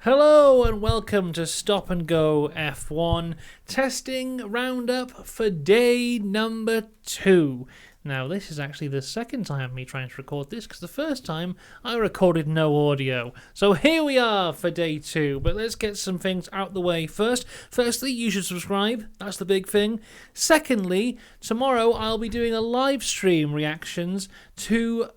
Hello and welcome to Stop and Go F1 testing roundup for day number 2. Now, this is actually the second time me trying to record this because the first time I recorded no audio. So here we are for day 2, but let's get some things out the way first. Firstly, you should subscribe. That's the big thing. Secondly, tomorrow I'll be doing a live stream reactions to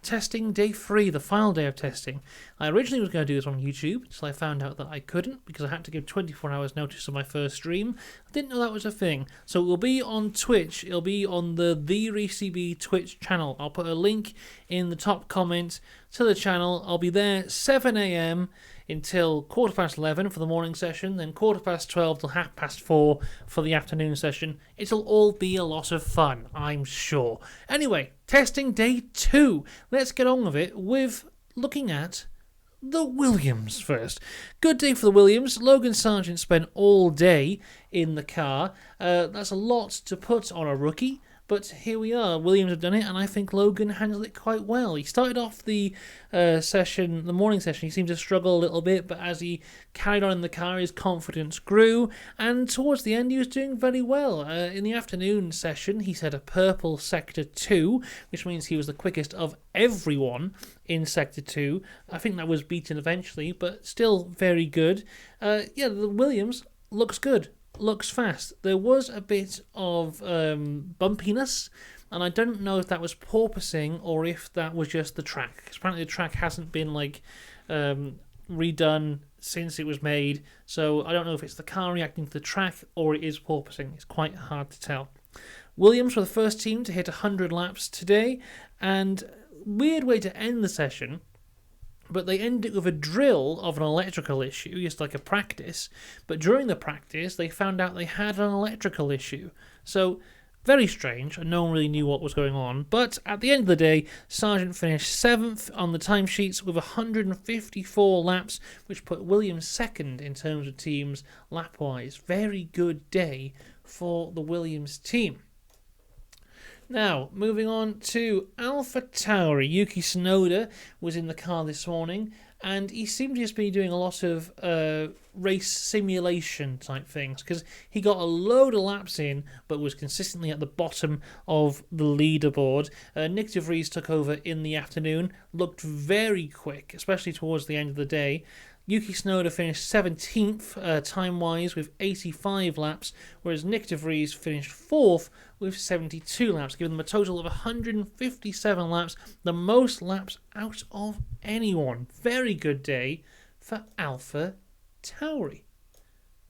testing day 3, the final day of testing. I originally was going to do this on YouTube until I found out that I couldn't because I had to give 24 hours notice of my first stream. I didn't know that was a thing. So it will be on Twitch. It'll be on the ReeseB Twitch channel. I'll put a link in the top comment to the channel. I'll be there 7 a.m. until 11:15 for the morning session, then 12:15 till 4:30 for the afternoon session. It'll all be a lot of fun, I'm sure. Anyway, testing day 2. Let's get on with it with looking at the Williams first. Good day for the Williams. Logan Sargent spent all day in the car. That's a lot to put on a rookie, but here we are. Williams have done it, and I think Logan handled it quite well. He started off the morning session, he seemed to struggle a little bit, but as he carried on in the car, his confidence grew, and towards the end, he was doing very well. In the afternoon session, he set a purple Sector 2, which means he was the quickest of everyone in Sector 2. I think that was beaten eventually, but still very good. The Williams looks good. Looks fast. There was a bit of bumpiness, and I don't know if that was porpoising or if that was just the track. Because apparently the track hasn't been redone since it was made, so I don't know if it's the car reacting to the track or it is porpoising. It's quite hard to tell. Williams were the first team to hit 100 laps today, and weird way to end the session. But they ended with a drill of an electrical issue, just like a practice. But during the practice, they found out they had an electrical issue. So, very strange, and no one really knew what was going on. But at the end of the day, Sargent finished 7th on the timesheets with 154 laps, which put Williams second in terms of teams lap-wise. Very good day for the Williams team. Now, moving on to AlphaTauri. Yuki Tsunoda was in the car this morning, and he seemed to just be doing a lot of race simulation type things, because he got a load of laps in, but was consistently at the bottom of the leaderboard. Nick de Vries took over in the afternoon, looked very quick, especially towards the end of the day. Yuki Tsunoda finished 17th time-wise with 85 laps, whereas Nick de Vries finished 4th with 72 laps, giving them a total of 157 laps, the most laps out of anyone. Very good day for AlphaTauri.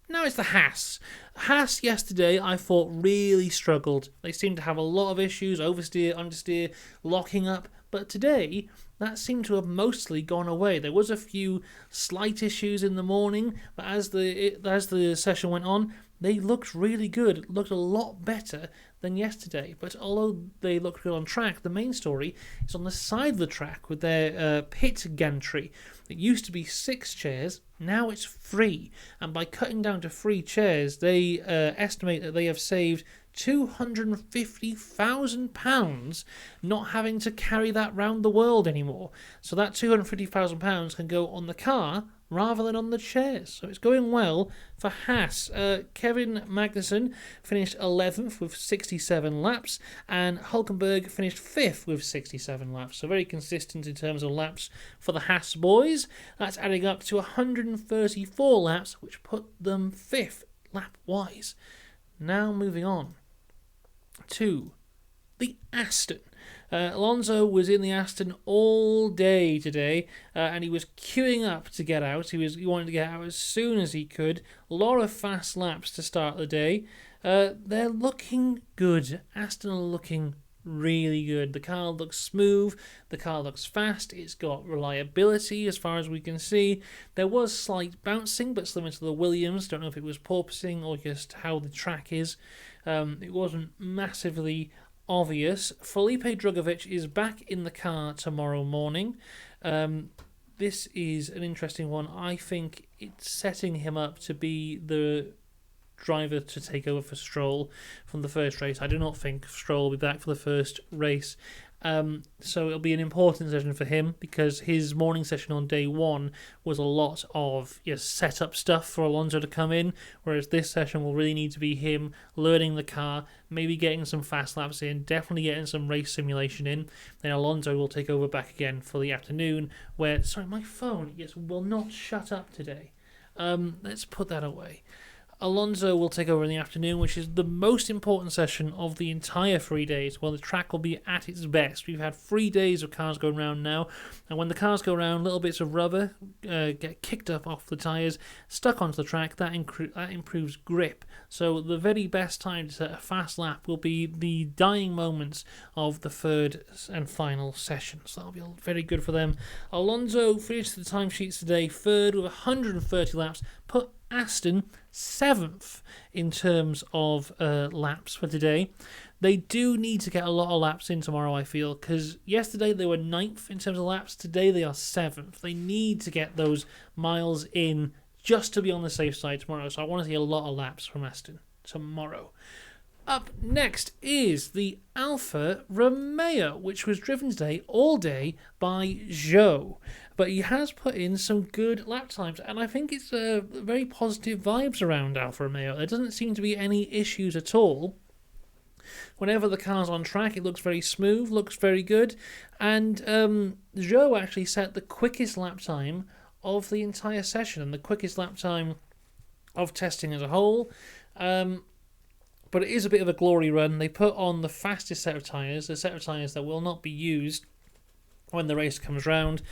Now it's the Haas. Haas yesterday, I thought, really struggled. They seemed to have a lot of issues, oversteer, understeer, locking up. But today, that seemed to have mostly gone away. There was a few slight issues in the morning, but as the session went on, they looked really good. Looked a lot better than yesterday. But although they looked good on track, the main story is on the side of the track with their pit gantry. It used to be 6 chairs, now it's 3. And by cutting down to 3 chairs, they estimate that they have saved £250,000 not having to carry that round the world anymore. So that £250,000 can go on the car rather than on the chairs. So it's going well for Haas. Kevin Magnussen finished 11th with 67 laps, and Hülkenberg finished 5th with 67 laps. So very consistent in terms of laps for the Haas boys. That's adding up to 134 laps, which put them 5th lap-wise. Now moving on to the Aston. Alonso was in the Aston all day today, and he was queuing up to get out. He wanted to get out as soon as he could. A lot of fast laps to start the day. They're looking good. Aston are looking really good. The car looks smooth. The car looks fast. It's got reliability as far as we can see. There was slight bouncing, but similar to the Williams. Don't know if it was porpoising or just how the track is. It wasn't massively obvious. Felipe Drugovich is back in the car tomorrow morning. This is an interesting one. I think it's setting him up to be the driver to take over for Stroll from the first race. I do not think Stroll will be back for the first race So it'll be an important session for him because his morning session on day one was a lot of setup stuff for Alonso to come in, whereas this session will really need to be him learning the car, maybe getting some fast laps in, definitely getting some race simulation in. Then Alonso will take over back again for the afternoon where, sorry, my phone will not shut up today. Let's put that away. Alonso will take over in the afternoon, which is the most important session of the entire 3 days. Well, the track will be at its best. We've had 3 days of cars going around now, and when the cars go around, little bits of rubber get kicked up off the tyres, stuck onto the track. That improves grip. So the very best time to set a fast lap will be the dying moments of the third and final session. So that'll be very good for them. Alonso finished the timesheets today third with 130 laps, put Aston 7th in terms of laps for today. They do need to get a lot of laps in tomorrow, I feel, because yesterday they were 9th in terms of laps. Today they are 7th. They need to get those miles in just to be on the safe side tomorrow. So I want to see a lot of laps from Aston tomorrow. Up next is the Alfa Romeo, which was driven today all day by Zhou. But he has put in some good lap times, and I think it's very positive vibes around Alfa Romeo. There doesn't seem to be any issues at all. Whenever the car's on track, it looks very smooth, looks very good. And Zhou actually set the quickest lap time of the entire session and the quickest lap time of testing as a whole. But it is a bit of a glory run. They put on the fastest set of tyres, a set of tyres that will not be used when the race comes round.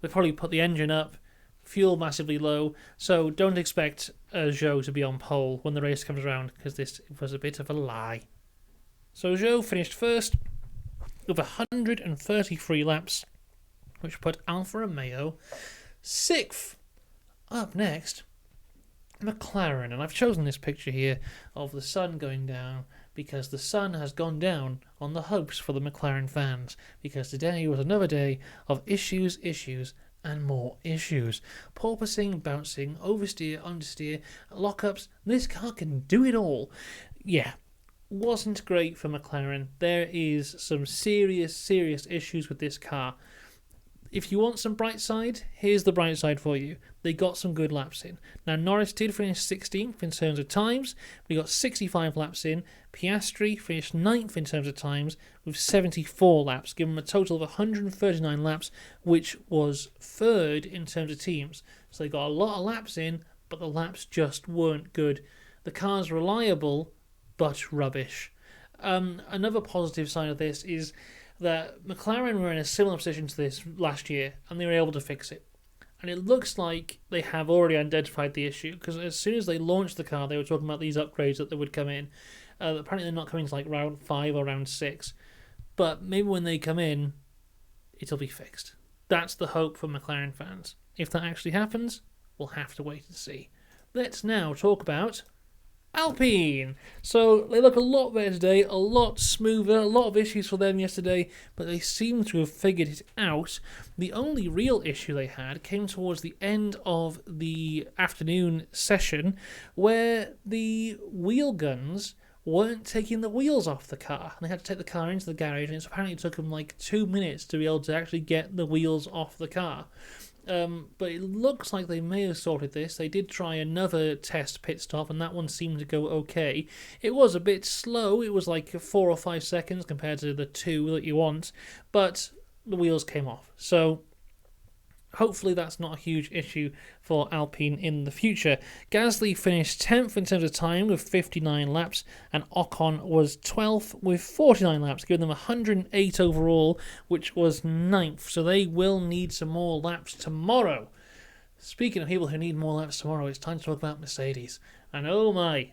They probably put the engine up, fuel massively low, so don't expect Zhou to be on pole when the race comes around, because this was a bit of a lie. So Zhou finished first with 133 laps, which put Alfa Romeo 6th. Up next, McLaren, and I've chosen this picture here of the sun going down because the sun has gone down on the hopes for the McLaren fans, because today was another day of issues, and more issues. Porpoising, bouncing, oversteer, understeer, lockups. This car can do it all. Yeah, wasn't great for McLaren. There is some serious issues with this car. If you want some bright side, here's the bright side for you. They got some good laps in. Now, Norris did finish 16th in terms of times. We got 65 laps in. Piastri finished 9th in terms of times with 74 laps, giving them a total of 139 laps, which was third in terms of teams. So they got a lot of laps in, but the laps just weren't good. The car's reliable, but rubbish. Another positive side of this is that McLaren were in a similar position to this last year, and they were able to fix it. And it looks like they have already identified the issue, because as soon as they launched the car, they were talking about these upgrades that they would come in. Apparently they're not coming to like round 5 or round 6. But maybe when they come in, it'll be fixed. That's the hope for McLaren fans. If that actually happens, we'll have to wait and see. Let's now talk about Alpine. So they look a lot better today, a lot smoother, a lot of issues for them yesterday, but they seem to have figured it out. The only real issue they had came towards the end of the afternoon session, where the wheel guns weren't taking the wheels off the car. And they had to take the car into the garage, and it apparently took them like 2 minutes to be able to actually get the wheels off the car. But it looks like they may have sorted this. They did try another test pit stop, and that one seemed to go okay. It was a bit slow. It was like 4 or 5 seconds compared to the 2 that you want, but the wheels came off. So hopefully that's not a huge issue for Alpine in the future. Gasly finished 10th in terms of time with 59 laps, and Ocon was 12th with 49 laps, giving them 108 overall, which was 9th. So they will need some more laps tomorrow. Speaking of people who need more laps tomorrow, it's time to talk about Mercedes. And oh my,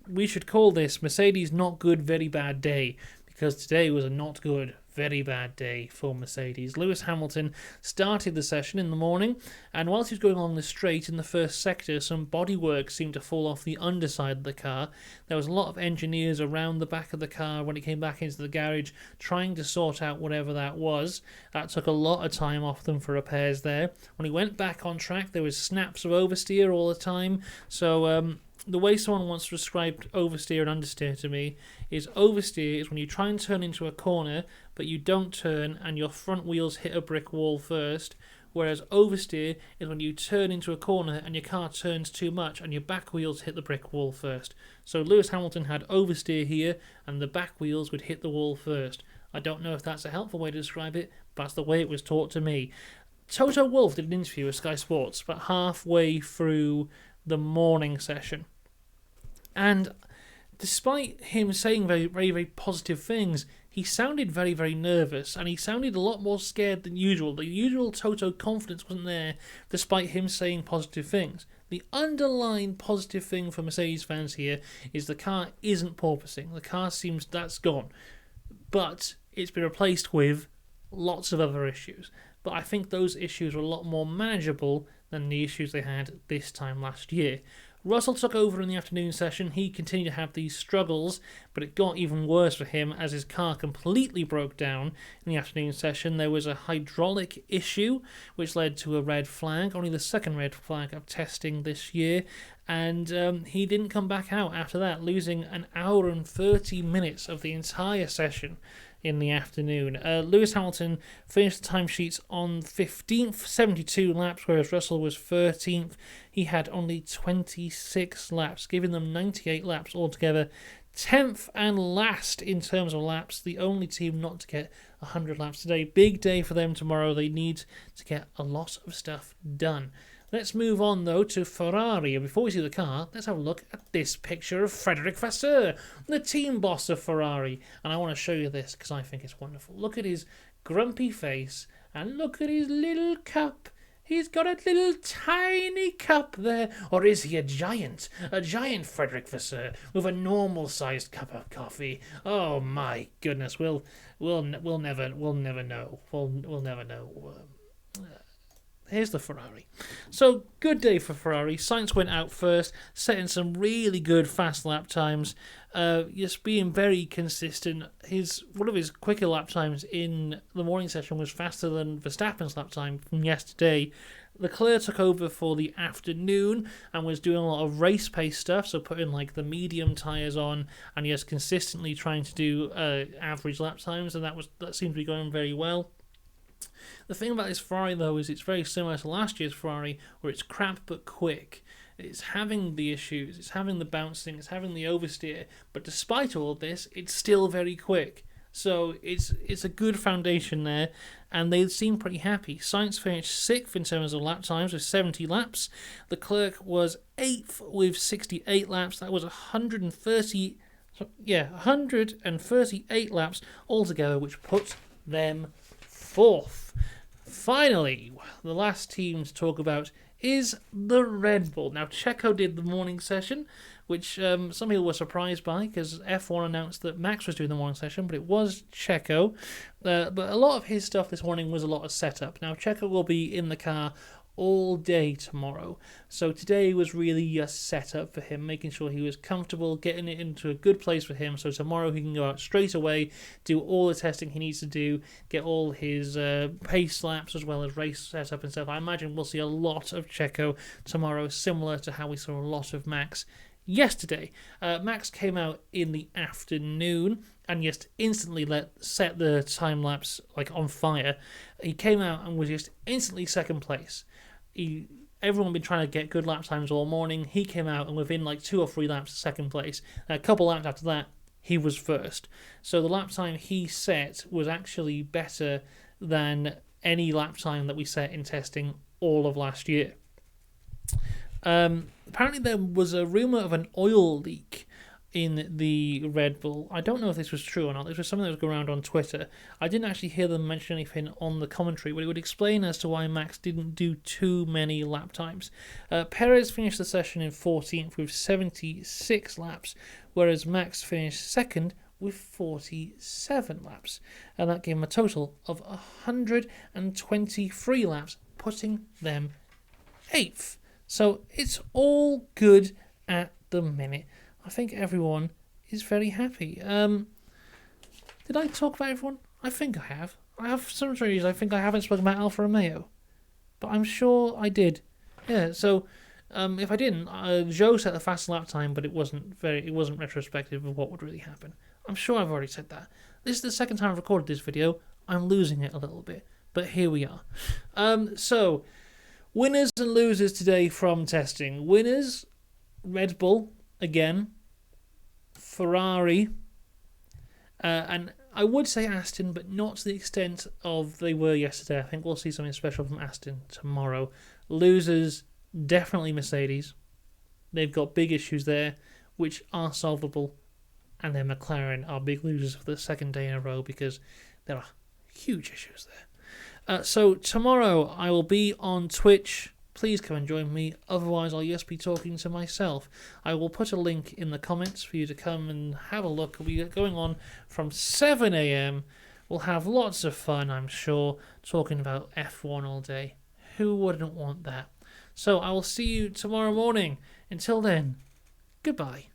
we should call this Mercedes not good, very bad day, because today was a not good, very bad day for Mercedes. Lewis Hamilton started the session in the morning, and whilst he was going along the straight in the first sector, some bodywork seemed to fall off the underside of the car. There was a lot of engineers around the back of the car when it came back into the garage trying to sort out whatever that was. That took a lot of time off them for repairs there. When he went back on track, there was snaps of oversteer all the time, so the way someone once described oversteer and understeer to me is oversteer is when you try and turn into a corner, but you don't turn and your front wheels hit a brick wall first. Whereas oversteer is when you turn into a corner and your car turns too much and your back wheels hit the brick wall first. So Lewis Hamilton had oversteer here and the back wheels would hit the wall first. I don't know if that's a helpful way to describe it, but that's the way it was taught to me. Toto Wolff did an interview with Sky Sports about halfway through the morning session. And despite him saying very, very, very positive things, he sounded very, very nervous, and he sounded a lot more scared than usual. The usual Toto confidence wasn't there, despite him saying positive things. The underlying positive thing for Mercedes fans here is the car isn't porpoising. The car seems that's gone. But it's been replaced with lots of other issues. But I think those issues are a lot more manageable than the issues they had this time last year. Russell took over in the afternoon session. He continued to have these struggles, but it got even worse for him as his car completely broke down in the afternoon session. There was a hydraulic issue, which led to a red flag, only the second red flag of testing this year, and he didn't come back out after that, losing an hour and 30 minutes of the entire session in the afternoon. Lewis Hamilton finished the timesheets on 15th, 72 laps, whereas Russell was 13th. He had only 26 laps, giving them 98 laps altogether. 10th and last in terms of laps, the only team not to get 100 laps today. Big day for them tomorrow. They need to get a lot of stuff done. Let's move on, though, to Ferrari. And before we see the car, let's have a look at this picture of Frederic Vasseur, the team boss of Ferrari. And I want to show you this because I think it's wonderful. Look at his grumpy face and look at his little cup. He's got a little tiny cup there. Or is he a giant? A giant Frederic Vasseur with a normal-sized cup of coffee. Oh, my goodness. We'll never know. We'll never know. Here's the Ferrari. So, good day for Ferrari. Sainz went out first, setting some really good fast lap times. Just being very consistent. One of his quicker lap times in the morning session was faster than Verstappen's lap time from yesterday. Leclerc took over for the afternoon and was doing a lot of race pace stuff, so putting like the medium tyres on and just consistently trying to do average lap times, and that seemed to be going very well. The thing about this Ferrari, though, is it's very similar to last year's Ferrari, where it's crap but quick. It's having the issues, it's having the bouncing, it's having the oversteer, but despite all of this, it's still very quick. So it's a good foundation there, and they seem pretty happy. Sainz finished 6th in terms of lap times with 70 laps. Leclerc was 8th with 68 laps. That was 138 laps altogether, which put them 4th. Finally, the last team to talk about is the Red Bull. Now, Checo did the morning session, which some people were surprised by because F1 announced that Max was doing the morning session, but it was Checo. But a lot of his stuff this morning was a lot of setup. Now, Checo will be in the car all day tomorrow. So today was really a setup for him, making sure he was comfortable, getting it into a good place for him, so tomorrow he can go out straight away, do all the testing he needs to do, get all his pace laps as well as race setup and stuff. I imagine we'll see a lot of Checo tomorrow, similar to how we saw a lot of Max yesterday. Max came out in the afternoon and just instantly set the time lapse on fire. He came out and was just instantly second place. Everyone had been trying to get good lap times all morning. He came out and within 2 or 3 laps, second place. A couple laps after that, he was first. So the lap time he set was actually better than any lap time that we set in testing all of last year. Apparently there was a rumour of an oil leak in the Red Bull. I don't know if this was true or not. This was something that was going around on Twitter. I didn't actually hear them mention anything on the commentary, but it would explain as to why Max didn't do too many lap times. Perez finished the session in 14th with 76 laps, whereas Max finished second with 47 laps. And that gave him a total of 123 laps, putting them 8th. So it's all good at the minute. I think everyone is very happy. Did I talk about everyone? I think I have. I have some reasons I think I haven't spoken about Alfa Romeo, but I'm sure I did. Yeah, so If I didn't, Joe set the fast lap time, but it wasn't retrospective of what would really happen. I'm sure I've already said that. This is the second time I've recorded this video. I'm losing it a little bit, but here we are. So, winners and losers today from testing. Winners, Red Bull, again. Ferrari, and I would say Aston, but not to the extent of they were yesterday. I think we'll see something special from Aston tomorrow. Losers, definitely Mercedes. They've got big issues there, which are solvable. And then McLaren are big losers for the second day in a row because there are huge issues there. So tomorrow I will be on Twitch. Please come and join me. Otherwise, I'll just be talking to myself. I will put a link in the comments for you to come and have a look. We'll be going on from 7 a.m. We'll have lots of fun, I'm sure, talking about F1 all day. Who wouldn't want that? So I will see you tomorrow morning. Until then, goodbye.